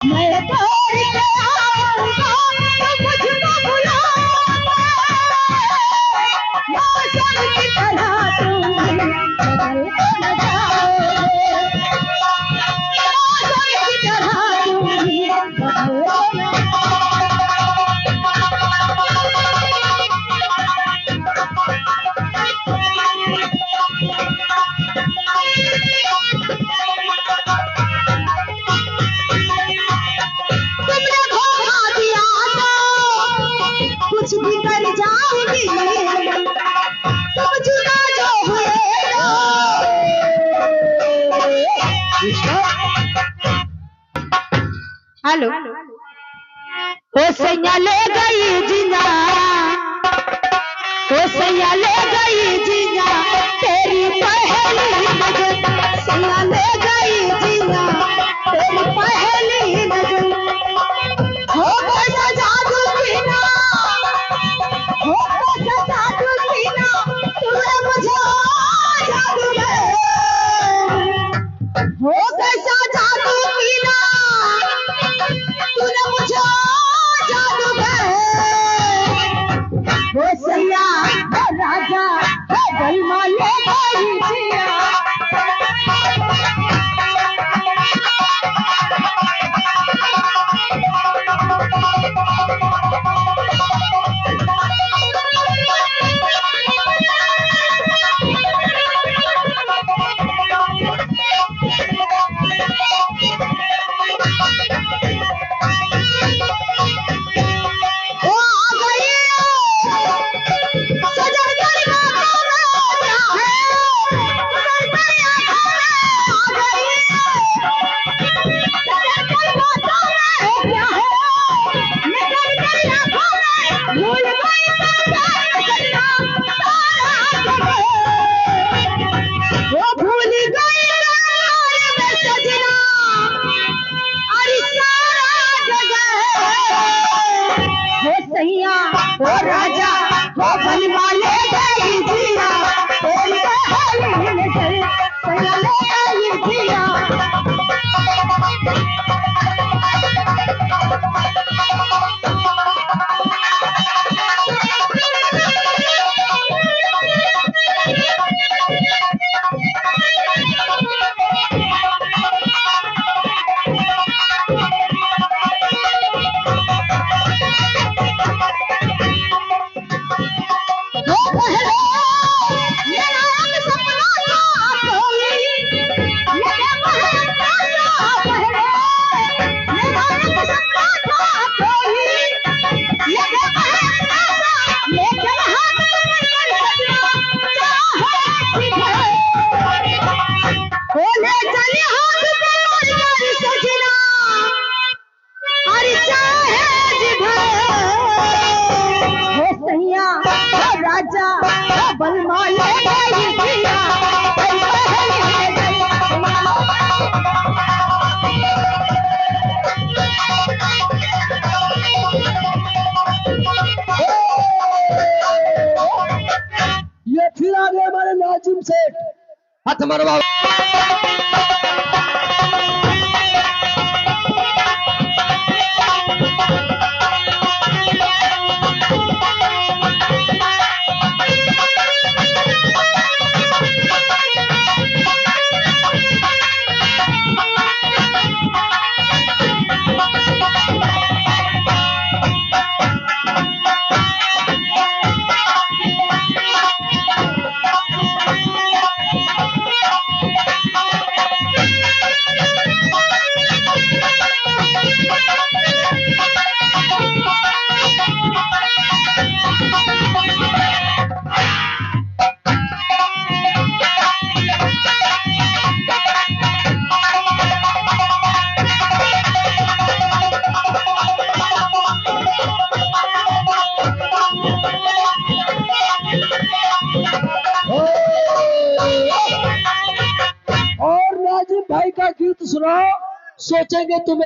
मैं तोड़ के आऊंगा तो मुझको बुलाना, मौसम की तरह तुम बदल न जाओगे, मौसम की तरह तुम बदल न कुछ भी कर जाऊंगी, तुम जुदा जो हुए हेलो ओ सैया ले गई जीना, ओ सैया ले गई जीना तेरी पहली नजर, सैया ले गई जीना तेरी पहली नजर, हो कैसा जादू पीना, हो कैसा जादू पीना तूने मुझे जादू में, हो कैसा जादू पीना तूने मुझे जादू में, वो सैया वो राजा वो बलमा ले गई जिया, ओ राजा वो बलमा ले गई जिया तेरी पहली नजर, सैया ले गई जिया, राजा बलमा ले गई जिया ये फिर आ गए हमारे नाजिम सेठ, हाथ मरवा। और नाजिम भाई का गीत सुनाओ, सोचेंगे तुम्हें।